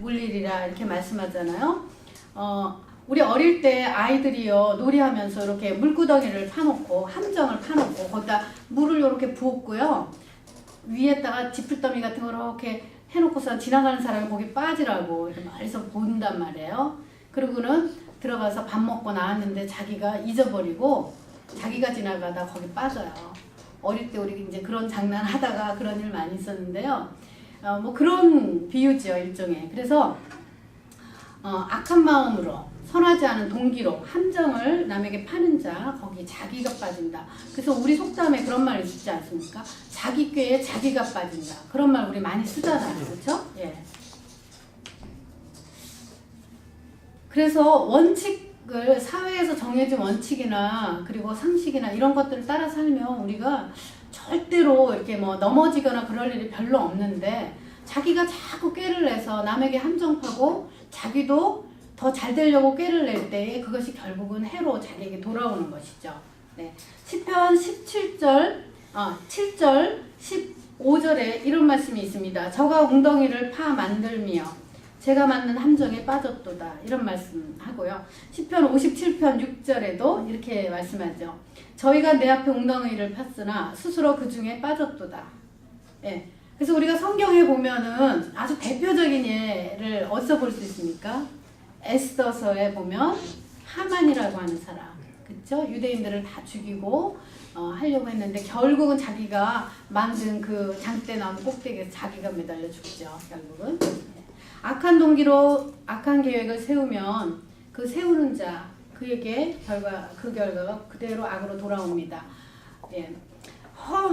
물리리라 이렇게 말씀하잖아요. 우리 어릴 때 아이들이요 놀이하면서 이렇게 물구덩이를 파놓고 함정을 파놓고 거기다 물을 이렇게 부었고요. 위에다가 지풀더미 같은 거 이렇게 해놓고서 지나가는 사람이 거기 빠지라고 이렇게 멀리서 본단 말이에요. 그러고는 들어가서 밥 먹고 나왔는데 자기가 잊어버리고 자기가 지나가다 거기 빠져요. 어릴 때 우리 이제 그런 장난 하다가 그런 일 많이 있었는데요. 뭐 그런 비유죠, 일종의. 그래서 악한 마음으로 선하지 않은 동기로 함정을 남에게 파는 자 거기 자기가 빠진다. 그래서 우리 속담에 그런 말이 있지 않습니까? 자기 꾀에 자기가 빠진다. 그런 말 우리 많이 쓰잖아요. 그렇죠? 예. 그래서 원칙을 사회에서 정해진 원칙이나 그리고 상식이나 이런 것들을 따라 살면 우리가 절대로 이렇게 뭐 넘어지거나 그럴 일이 별로 없는데 자기가 자꾸 꾀를 내서 남에게 함정 파고 자기도 더 잘 되려고 꾀를 낼 때 그것이 결국은 해로 자기에게 돌아오는 것이죠. 네. 시편 17절, 7절, 15절에 이런 말씀이 있습니다. 저가 웅덩이를 파 만들며 제가 만든 함정에 빠졌도다. 이런 말씀 하고요. 시편 57편 6절에도 이렇게 말씀하죠. 저희가 내 앞에 웅덩이를 팠으나 스스로 그 중에 빠졌도다. 예. 그래서 우리가 성경에 보면은 아주 대표적인 예를 어디서 볼 수 있습니까? 에스더서에 보면 하만이라고 하는 사람, 그쵸? 유대인들을 다 죽이고 하려고 했는데 결국은 자기가 만든 그 장대나무 꼭대기에서 자기가 매달려 죽죠. 결국은 악한 동기로 악한 계획을 세우면 그 세우는 자 그에게 그 결과가 그대로 악으로 돌아옵니다. 예.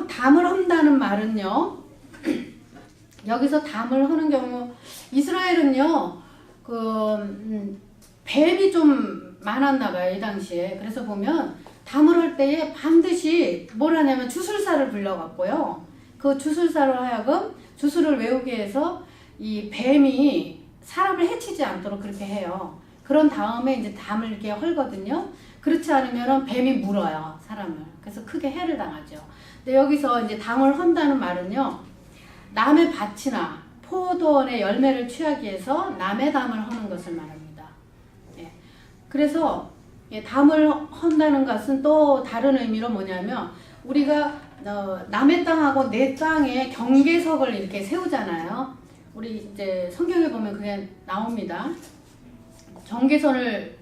담을 헌다는 말은요. 여기서 담을 하는 경우 이스라엘은요. 뱀이 좀 많았나 봐요, 이 당시에. 그래서 보면 담을 할 때에 반드시 뭘 하냐면 주술사를 불러갖고요. 그 주술사로 하여금 주술을 외우게 해서 이 뱀이 사람을 해치지 않도록 그렇게 해요. 그런 다음에 이제 담을 이렇게 헐거든요. 그렇지 않으면 뱀이 물어요, 사람을. 그래서 크게 해를 당하죠. 근데 여기서 이제 담을 헌다는 말은요, 남의 밭이나 포도원의 열매를 취하기 위해서 남의 담을 허는 것을 말합니다. 예. 그래서 담을 헌다는 것은 또 다른 의미로 뭐냐면 우리가 남의 땅하고 내 땅에 경계석을 이렇게 세우잖아요. 우리 이제 성경에 보면 그게 나옵니다. 경계선을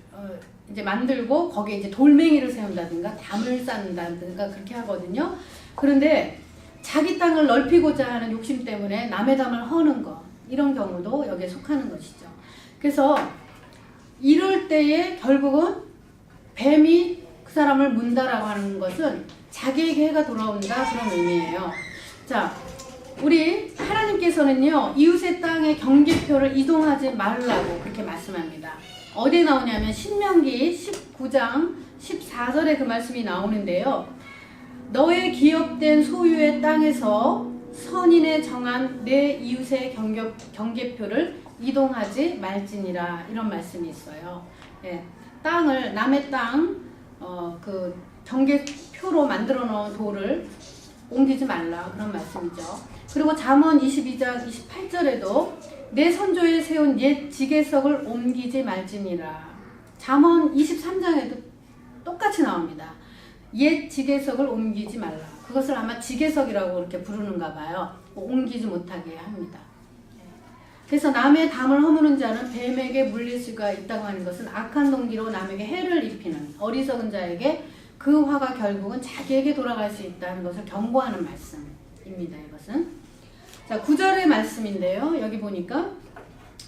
이제 만들고 거기에 이제 돌멩이를 세운다든가 담을 쌓는다든가 그렇게 하거든요. 그런데 자기 땅을 넓히고자 하는 욕심 때문에 남의 담을 허는 것, 이런 경우도 여기에 속하는 것이죠. 그래서 이럴 때에 결국은 뱀이 그 사람을 문다라고 하는 것은 자기에게 해가 돌아온다, 그런 의미예요. 자, 우리 하나님께서는요, 이웃의 땅의 경계표를 이동하지 말라고 그렇게 말씀합니다. 어디에 나오냐면 신명기 19장 14절에 그 말씀이 나오는데요. 너의 기업된 소유의 땅에서 선인의 정한 내 이웃의 경계표를 이동하지 말지니라, 이런 말씀이 있어요. 예, 땅을 남의 땅 그 경계표로 만들어 놓은 돌을 옮기지 말라, 그런 말씀이죠. 그리고 잠언 22장 28절에도 내 선조에 세운 옛 지계석을 옮기지 말지니라. 잠언 23장에도 똑같이 나옵니다. 옛 지계석을 옮기지 말라. 그것을 아마 지계석이라고 이렇게 부르는가 봐요. 옮기지 못하게 합니다. 그래서 남의 담을 허무는 자는 뱀에게 물릴 수가 있다고 하는 것은 악한 동기로 남에게 해를 입히는 어리석은 자에게 그 화가 결국은 자기에게 돌아갈 수 있다는 것을 경고하는 말씀입니다. 이것은. 자, 9절의 말씀인데요. 여기 보니까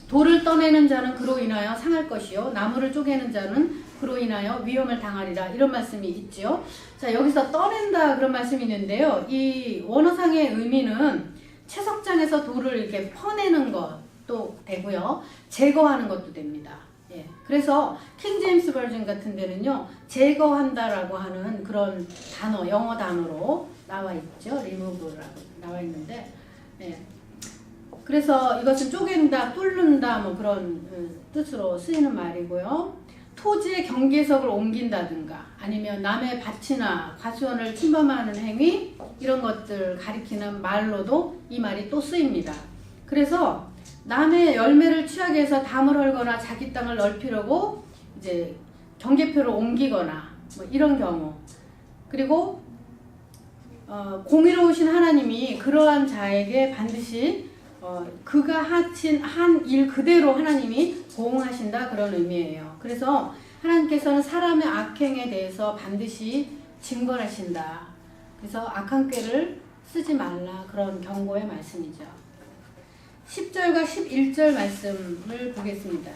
돌을 떠내는 자는 그로 인하여 상할 것이요 나무를 쪼개는 자는 그로 인하여 위험을 당하리라, 이런 말씀이 있죠. 자, 여기서 떠낸다 그런 말씀이 있는데요. 이 원어상의 의미는 채석장에서 돌을 이렇게 퍼내는 것도 되고요, 제거하는 것도 됩니다. 예. 그래서 킹 제임스 버전 같은 데는요, 제거한다라고 하는 그런 단어, 영어 단어로 나와 있죠. remove라고 나와 있는데, 예. 그래서 이것은 쪼갠다, 뚫는다 뭐 그런 뜻으로 쓰이는 말이고요. 토지의 경계석을 옮긴다든가 아니면 남의 밭이나 과수원을 침범하는 행위, 이런 것들 가리키는 말로도 이 말이 또 쓰입니다. 그래서 남의 열매를 취하기 위해서 담을 헐거나 자기 땅을 넓히려고 이제 경계표를 옮기거나 뭐 이런 경우. 그리고 공의로우신 하나님이 그러한 자에게 반드시 그가 하신 한 일 그대로 하나님이 보응하신다, 그런 의미예요. 그래서 하나님께서는 사람의 악행에 대해서 반드시 징벌하신다. 그래서 악한 꾀를 쓰지 말라, 그런 경고의 말씀이죠. 10절과 11절 말씀을 보겠습니다.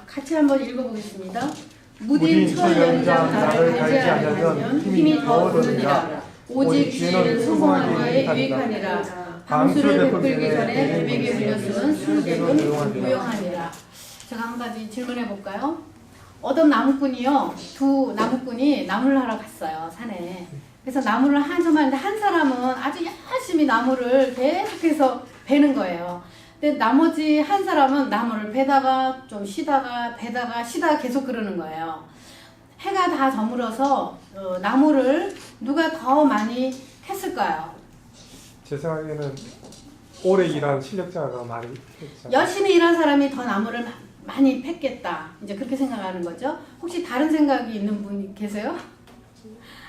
같이 한번 읽어보겠습니다. 무딘 철연장 나를 갈지 않으면 힘이 더 드느니라. 오직 주의는 성공하기에 유익하니라. 방수를 베풀기 전에 뱀에게 물렸으면 술객은 무용하니라. 제가 한 가지 질문해 볼까요? 어떤 나무꾼이요, 두 나무꾼이 나무를 하러 갔어요, 산에. 그래서 나무를 하는데 한 사람은 아주 열심히 나무를 계속해서 베는 거예요. 근데 나머지 한 사람은 나무를 베다가 좀 쉬다가 베다가 쉬다가 계속 그러는 거예요. 해가 다 저물어서 나무를 누가 더 많이 했을까요? 제 생각에는 오래 일한 실력자가 많이 했죠. 열심히 일한 사람이 더 나무를 많이 팼겠다, 이제 그렇게 생각하는 거죠. 혹시 다른 생각이 있는 분 계세요?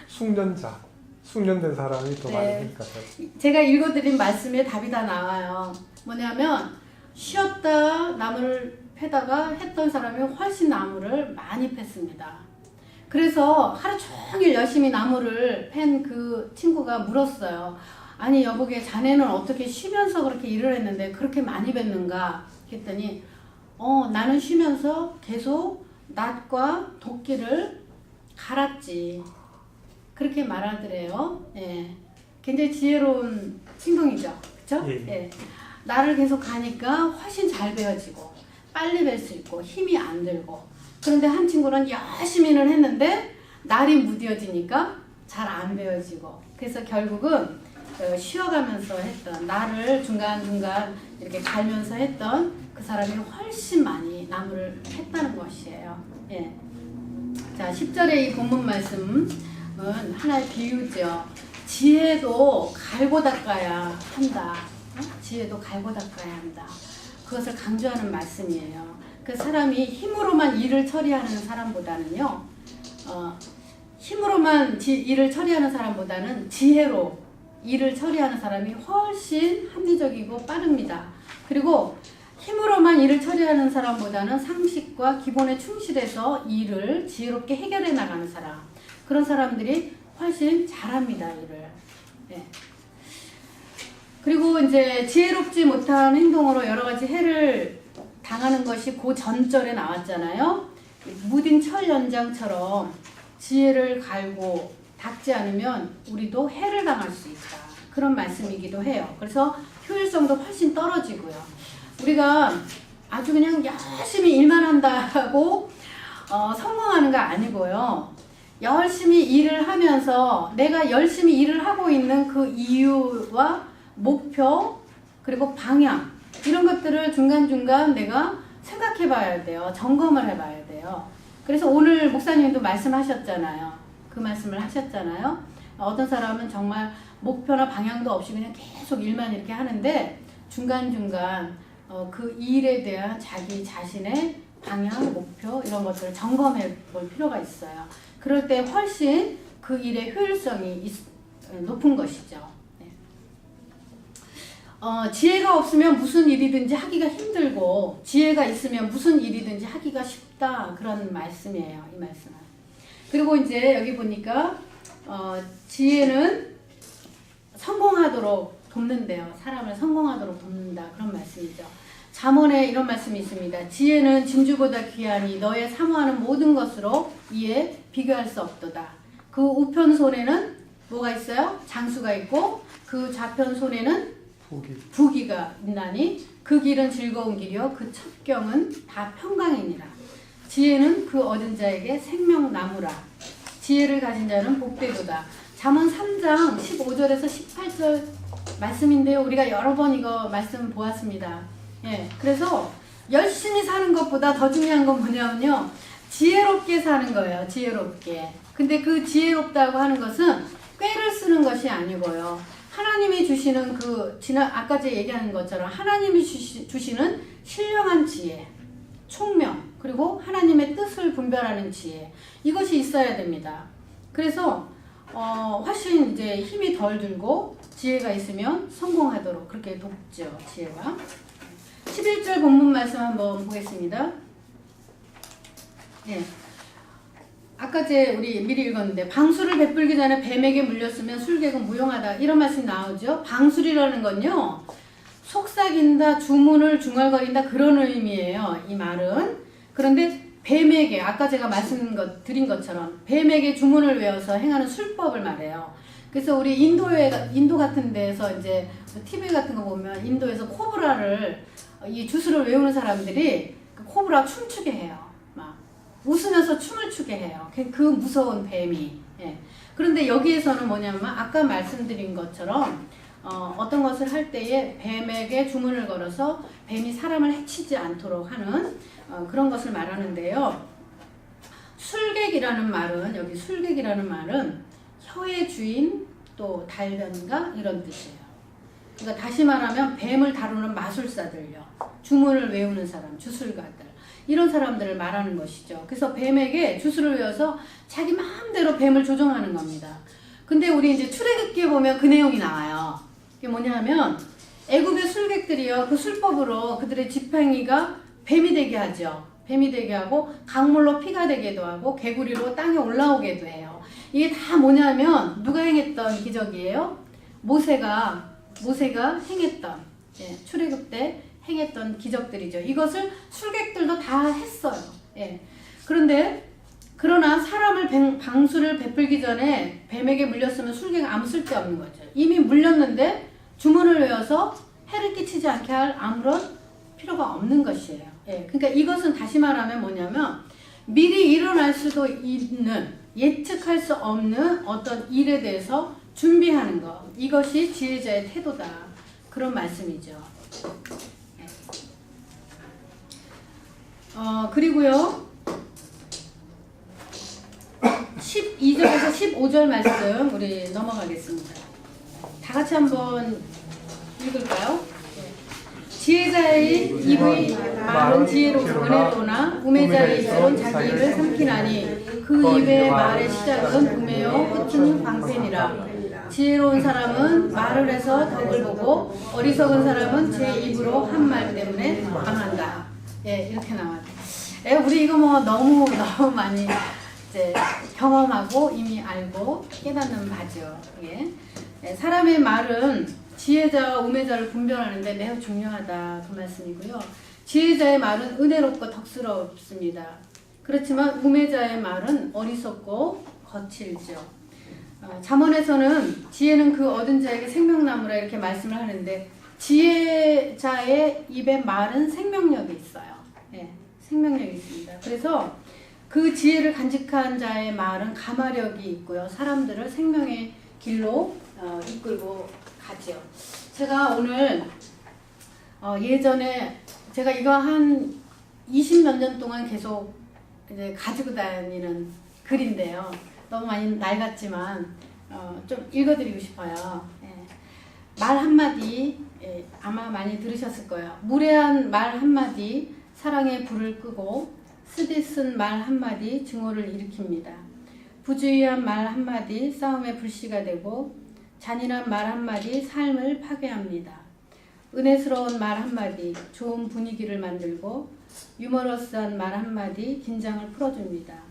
숙련된 사람이 더 많이 했니까. 제가 읽어드린 말씀에 답이 다 나와요. 뭐냐면 쉬었다 나무를 패다가 했던 사람이 훨씬 나무를 많이 팼습니다. 그래서 하루 종일 열심히 나무를 팬 그 친구가 물었어요. 아니 여보게, 자네는 어떻게 쉬면서 그렇게 일을 했는데 그렇게 많이 뱉는가 했더니 나는 쉬면서 계속 낫과 도끼를 갈았지, 그렇게 말하더래요. 예. 굉장히 지혜로운 행동이죠. 그쵸? 예. 예. 나를 계속 가니까 훨씬 잘 배워지고 빨리 뵐 수 있고 힘이 안 들고. 그런데 한 친구는 열심히는 했는데 날이 무뎌지니까 잘 안 배워지고. 그래서 결국은 쉬어가면서 했던, 나를 중간중간 이렇게 갈면서 했던 그 사람이 훨씬 많이 나무를 했다는 것이에요. 예. 자, 10절의 이 본문 말씀은 하나의 비유죠. 지혜도 갈고 닦아야 한다. 지혜도 갈고 닦아야 한다. 그것을 강조하는 말씀이에요. 그 사람이 힘으로만 일을 처리하는 사람보다는요, 힘으로만 일을 처리하는 사람보다는 지혜로 일을 처리하는 사람이 훨씬 합리적이고 빠릅니다. 그리고 힘으로만 일을 처리하는 사람보다는 상식과 기본에 충실해서 일을 지혜롭게 해결해 나가는 사람, 그런 사람들이 훨씬 잘합니다, 일을. 네. 그리고 이제 지혜롭지 못한 행동으로 여러 가지 해를 당하는 것이 그 전절에 나왔잖아요. 무딘 철 연장처럼 지혜를 갈고 닦지 않으면 우리도 해를 당할 수 있다, 그런 말씀이기도 해요. 그래서 효율성도 훨씬 떨어지고요. 우리가 아주 그냥 열심히 일만 한다고 성공하는 거 아니고요. 열심히 일을 하면서 내가 열심히 일을 하고 있는 그 이유와 목표, 그리고 방향, 이런 것들을 중간중간 내가 생각해 봐야 돼요. 점검을 해 봐야 돼요. 그래서 오늘 목사님도 말씀하셨잖아요. 그 말씀을 하셨잖아요. 어떤 사람은 정말 목표나 방향도 없이 그냥 계속 일만 이렇게 하는데 중간중간 그 일에 대한 자기 자신의 방향, 목표, 이런 것들을 점검해 볼 필요가 있어요. 그럴 때 훨씬 그 일의 효율성이 높은 것이죠. 네. 지혜가 없으면 무슨 일이든지 하기가 힘들고, 지혜가 있으면 무슨 일이든지 하기가 쉽다, 그런 말씀이에요, 이 말씀은. 그리고 이제 여기 보니까 지혜는 성공하도록 돕는데요. 사람을 성공하도록 돕는다, 그런 말씀이죠. 잠언에 이런 말씀이 있습니다. 지혜는 진주보다 귀하니 너의 사모하는 모든 것으로 이에 비교할 수 없도다. 그 우편 손에는 뭐가 있어요? 장수가 있고 그 좌편 손에는 부귀가 있나니 그 길은 즐거운 길이요 그 첩경은 다 평강이니라. 지혜는 그 얻은 자에게 생명나무라. 지혜를 가진 자는 복되도다. 잠언 3장 15절에서 18절 말씀인데요. 우리가 여러 번 이거 말씀 보았습니다. 예, 그래서 열심히 사는 것보다 더 중요한 건 뭐냐면요, 지혜롭게 사는 거예요. 지혜롭게. 근데 그 지혜롭다고 하는 것은 꾀를 쓰는 것이 아니고요, 하나님이 주시는 아까 제가 얘기하는 것처럼 하나님이 주시는 신령한 지혜, 총명, 그리고 하나님의 뜻을 분별하는 지혜, 이것이 있어야 됩니다. 그래서 훨씬 이제 힘이 덜 들고 지혜가 있으면 성공하도록 그렇게 돕죠, 지혜가. 11절 본문 말씀 한번 보겠습니다. 예. 아까 우리 미리 읽었는데 방수를 베풀기 전에 뱀에게 물렸으면 술객은 무용하다, 이런 말씀이 나오죠. 방술이라는 건요, 속삭인다, 주문을 중얼거린다, 그런 의미예요, 이 말은. 그런데 뱀에게, 아까 제가 드린 것처럼 뱀에게 주문을 외워서 행하는 술법을 말해요. 그래서 우리 인도 같은 데서 이제 TV 같은 거 보면 인도에서 코브라를, 이 주술을 외우는 사람들이 그 코브라 춤추게 해요. 막 웃으면서 춤을 추게 해요. 그 무서운 뱀이. 예. 그런데 여기에서는 뭐냐면 아까 말씀드린 것처럼 어떤 것을 할 때에 뱀에게 주문을 걸어서 뱀이 사람을 해치지 않도록 하는 그런 것을 말하는데요. 술객이라는 말은, 여기 술객이라는 말은 혀의 주인, 또 달변가, 이런 뜻이에요. 그러니까 다시 말하면 뱀을 다루는 마술사들요, 주문을 외우는 사람, 주술가들, 이런 사람들을 말하는 것이죠. 그래서 뱀에게 주술을 외워서 자기 마음대로 뱀을 조종하는 겁니다. 근데 우리 이제 출애굽기에 보면 그 내용이 나와요. 이게 뭐냐면 애굽의 술객들이요, 그 술법으로 그들의 지팡이가 뱀이 되게 하죠. 뱀이 되게 하고 강물로 피가 되게도 하고 개구리로 땅에 올라오게도 해요. 이게 다 뭐냐면 누가 행했던 기적이에요? 모세가 행했던, 예, 출애굽 때 행했던 기적들이죠. 이것을 술객들도 다 했어요. 예. 그러나 사람을 방수를 베풀기 전에 뱀에게 물렸으면 술객은 아무 쓸데없는 거죠. 이미 물렸는데 주문을 외워서 해를 끼치지 않게 할 아무런 필요가 없는 것이에요. 예. 그러니까 이것은 다시 말하면 뭐냐면 미리 일어날 수도 있는, 예측할 수 없는 어떤 일에 대해서 준비하는 것, 이것이 지혜자의 태도다, 그런 말씀이죠. 예. 그리고요 12절에서 15절 말씀 우리 넘어가겠습니다. 다 같이 한번 읽을까요? 지혜자의 입의 말은 은혜로우나 우매자의 입술은 자기 입을 삼키나니 그 입의 말의 시작은 우매요 끝은 방패니라. 지혜로운 사람은 말을 해서 덕을 보고 어리석은 사람은 제 입으로 한 말 때문에 당한다. 예, 이렇게 나와요. 예, 우리 이거 뭐 너무 많이 이제 경험하고 이미 알고 깨닫는 바죠. 예. 예, 사람의 말은 지혜자와 우매자를 분별하는데 매우 중요하다, 그 말씀이고요. 지혜자의 말은 은혜롭고 덕스럽습니다. 그렇지만 우매자의 말은 어리석고 거칠죠. 잠언에서는 지혜는 그 얻은 자에게 생명나무라, 이렇게 말씀을 하는데 지혜자의 입에 말은 생명력이 있어요. 예, 생명력이 있습니다. 그래서 그 지혜를 간직한 자의 말은 가마력이 있고요, 사람들을 생명의 길로 이끌고 가죠. 제가 오늘 예전에 제가 이거 한 20몇 년 동안 계속 이제 가지고 다니는 글인데요. 너무 많이 낡았지만 좀 읽어드리고 싶어요. 예. 말 한마디, 예, 아마 많이 들으셨을 거예요. 무례한 말 한마디 사랑의 불을 끄고 쓰디쓴 말 한마디 증오를 일으킵니다. 부주의한 말 한마디 싸움의 불씨가 되고 잔인한 말 한마디 삶을 파괴합니다. 은혜스러운 말 한마디 좋은 분위기를 만들고 유머러스한 말 한마디 긴장을 풀어줍니다.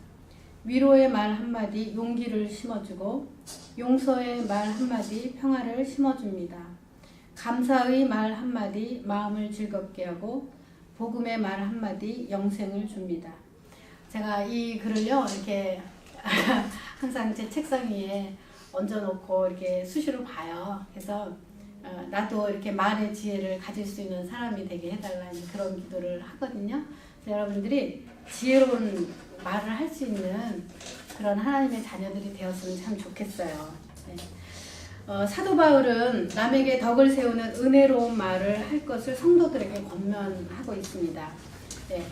위로의 말 한마디 용기를 심어주고 용서의 말 한마디 평화를 심어줍니다. 감사의 말 한마디 마음을 즐겁게 하고 복음의 말 한마디 영생을 줍니다. 제가 이 글을요 이렇게 항상 제 책상 위에 얹어놓고 이렇게 수시로 봐요. 그래서 나도 이렇게 말의 지혜를 가질 수 있는 사람이 되게 해달라는 그런 기도를 하거든요. 그래서 여러분들이 지혜로운 말을 할 수 있는 그런 하나님의 자녀들이 되었으면 참 좋겠어요. 네. 사도 바울은 남에게 덕을 세우는 은혜로운 말을 할 것을 성도들에게 권면하고 있습니다. 네.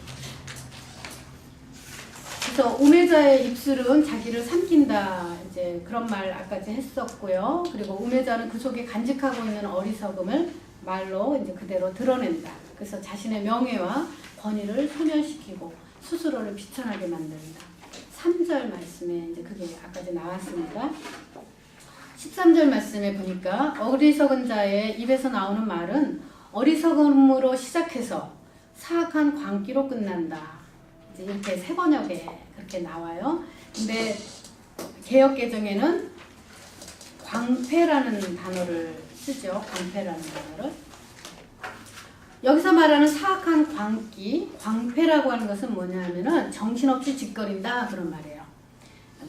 그래서 우매자의 입술은 자기를 삼킨다. 이제 그런 말 아까지 했었고요. 그리고 우매자는 그 속에 간직하고 있는 어리석음을 말로 이제 그대로 드러낸다. 그래서 자신의 명예와 권위를 소멸시키고 스스로를 비천하게 만든다. 3절 말씀에 이제 그게 아까지 나왔습니다. 13절 말씀에 보니까 어리석은 자의 입에서 나오는 말은 어리석음으로 시작해서 사악한 광기로 끝난다. 이제 이렇게 세 번역에 그렇게 나와요. 근데 개역개정에는 광패라는 단어를 쓰죠. 광패라는 단어를. 여기서 말하는 사악한 광기, 광패라고 하는 것은 뭐냐면은 정신없이 짓거린다 그런 말이에요.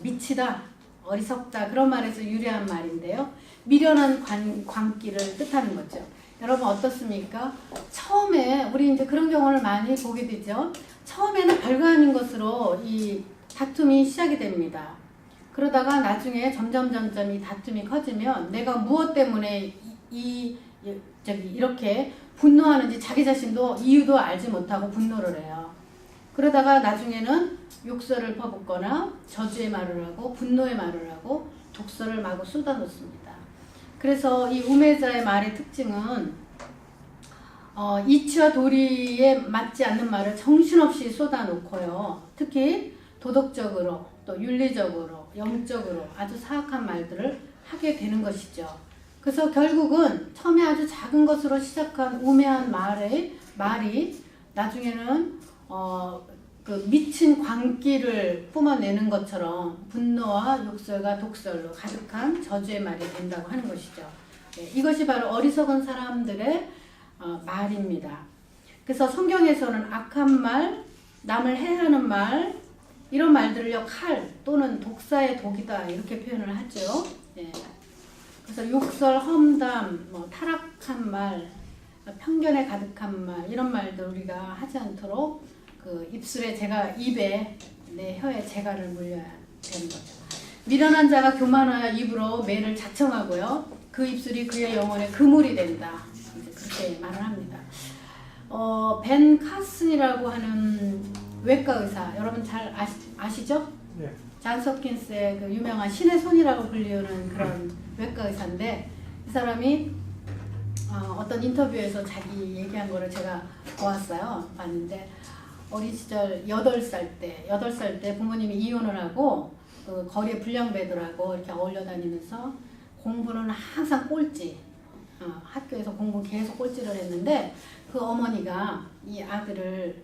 미치다, 어리석다 그런 말에서 유래한 말인데요. 미련한 광기를 뜻하는 거죠. 여러분 어떻습니까? 처음에 우리 이제 그런 경우를 많이 보게 되죠. 처음에는 별거 아닌 것으로 이 다툼이 시작이 됩니다. 그러다가 나중에 점점 이 다툼이 커지면 내가 무엇 때문에 이렇게 분노하는지 자기 자신도 이유도 알지 못하고 분노를 해요. 그러다가 나중에는 욕설을 퍼붓거나 저주의 말을 하고 분노의 말을 하고 독설을 마구 쏟아놓습니다. 그래서 이 우매자의 말의 특징은 이치와 도리에 맞지 않는 말을 정신없이 쏟아놓고요. 특히 도덕적으로 또 윤리적으로 영적으로 아주 사악한 말들을 하게 되는 것이죠. 그래서 결국은 처음에 아주 작은 것으로 시작한 우매한 말이 나중에는 그 미친 광기를 뿜어내는 것처럼 분노와 욕설과 독설로 가득한 저주의 말이 된다고 하는 것이죠. 이것이 바로 어리석은 사람들의 말입니다. 그래서 성경에서는 악한 말, 남을 해하는 말, 이런 말들을요, 칼 또는 독사의 독이다 이렇게 표현을 하죠. 그래서 욕설, 험담, 타락한 말, 편견에 가득한 말 이런 말들 우리가 하지 않도록 그 입에 내 혀에 재갈을 물려야 되는 거죠. 미련한 자가 교만하여 입으로 매를 자청하고요. 그 입술이 그의 영혼에 그물이 된다. 이제 그렇게 말을 합니다. 벤 카슨이라고 하는 외과 의사 여러분 잘 아시죠? 예. 잔 서킨스의 그 유명한 신의 손이라고 불리우는 그런 외과 의사인데 이 사람이 어떤 인터뷰에서 자기 얘기한 거를 제가 봤는데 어린 시절 8살 때 부모님이 이혼을 하고 그 거리에 불량배들하고 이렇게 어울려 다니면서 공부는 항상 꼴찌, 학교에서 공부 계속 꼴찌를 했는데 그 어머니가 이 아들을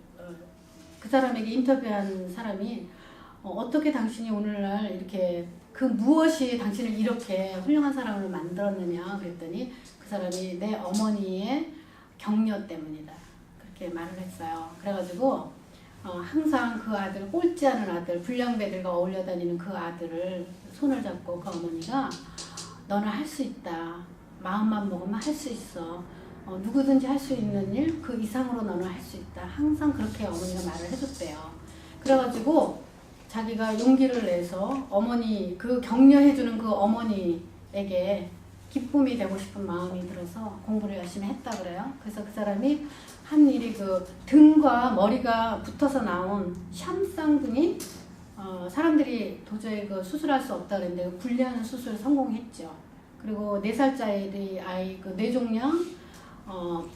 그 사람에게 인터뷰한 사람이 어떻게 당신이 오늘날 이렇게 그 무엇이 당신을 이렇게 훌륭한 사람으로 만들었느냐 그랬더니 그 사람이 내 어머니의 격려 때문이다 그렇게 말을 했어요. 그래가지고 항상 그 아들 꼴찌하는 아들 불량배들과 어울려 다니는 그 아들을 손을 잡고 그 어머니가 너는 할 수 있다. 마음만 먹으면 할 수 있어. 누구든지 할 수 있는 일 그 이상으로 너는 할 수 있다. 항상 그렇게 어머니가 말을 해줬대요. 그래가지고 자기가 용기를 내서 어머니 그 격려해주는 그 어머니에게 기쁨이 되고 싶은 마음이 들어서 공부를 열심히 했다 그래요. 그래서 그 사람이 한 일이 그 등과 머리가 붙어서 나온 샴쌍둥이 사람들이 도저히 그 수술할 수 없다 그랬는데 그 분리하는 수술 성공했죠. 그리고 4살짜리 아이 그 뇌종양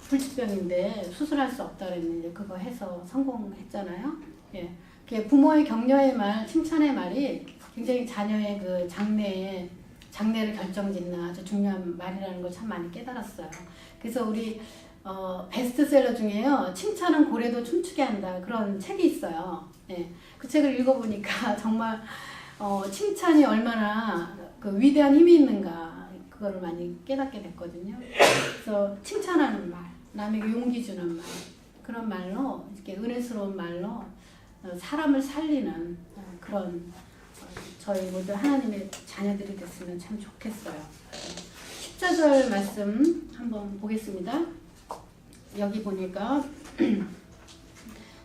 불치병인데 수술할 수 없다 그랬는데 그거 해서 성공했잖아요. 예. 부모의 격려의 말, 칭찬의 말이 굉장히 자녀의 그 장래를 결정짓는 아주 중요한 말이라는 걸 참 많이 깨달았어요. 그래서 우리 베스트셀러 중에요. 칭찬은 고래도 춤추게 한다 그런 책이 있어요. 예. 그 책을 읽어보니까 정말 칭찬이 얼마나 그 위대한 힘이 있는가 그거를 많이 깨닫게 됐거든요. 그래서 칭찬하는 말, 남에게 용기 주는 말 그런 말로 이렇게 은혜스러운 말로 사람을 살리는 그런 저희 모두 하나님의 자녀들이 됐으면 참 좋겠어요. 14절 말씀 한번 보겠습니다. 여기 보니까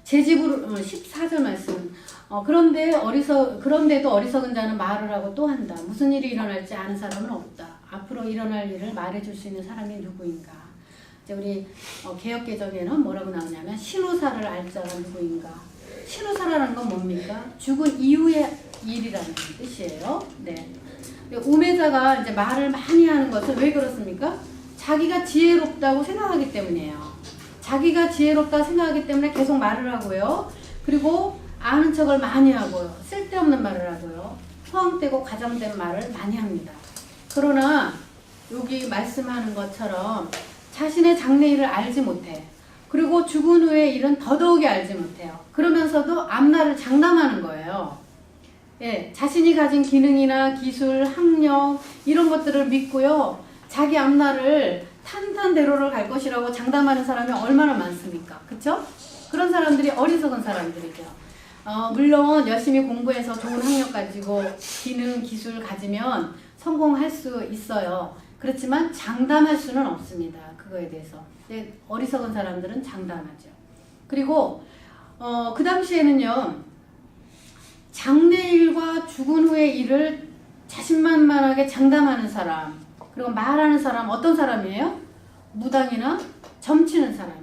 제 집으로 14절 말씀 그런데도 어리석은 자는 말을 하고 또 한다. 무슨 일이 일어날지 아는 사람은 없다. 앞으로 일어날 일을 말해줄 수 있는 사람이 누구인가. 이제 우리 개역개정에는 뭐라고 나오냐면 신우사를 알 자가 누구인가. 신우사라는 건 뭡니까? 죽은 이후의 일이라는 뜻이에요. 네. 우매자가 이제 말을 많이 하는 것은 왜 그렇습니까? 자기가 지혜롭다고 생각하기 때문이에요. 자기가 지혜롭다 생각하기 때문에 계속 말을 하고요. 그리고 아는 척을 많이 하고요. 쓸데없는 말을 하고요. 허황되고 과장된 말을 많이 합니다. 그러나 여기 말씀하는 것처럼 자신의 장래일을 알지 못해. 그리고 죽은 후의 일은 더더욱이 알지 못해요. 그러면서도 앞날을 장담하는 거예요. 예, 자신이 가진 기능이나 기술, 학력 이런 것들을 믿고요. 자기 앞날을 탄탄대로를 갈 것이라고 장담하는 사람이 얼마나 많습니까? 그쵸? 그런 사람들이 어리석은 사람들이죠. 물론 열심히 공부해서 좋은 학력 가지고 기능, 기술 가지면 성공할 수 있어요. 그렇지만 장담할 수는 없습니다. 그거에 대해서. 근데 어리석은 사람들은 장담하죠. 그리고 그 당시에는요. 장래일과 죽은 후의 일을 자신만만하게 장담하는 사람, 그리고 말하는 사람 어떤 사람이에요? 무당이나 점치는 사람이죠.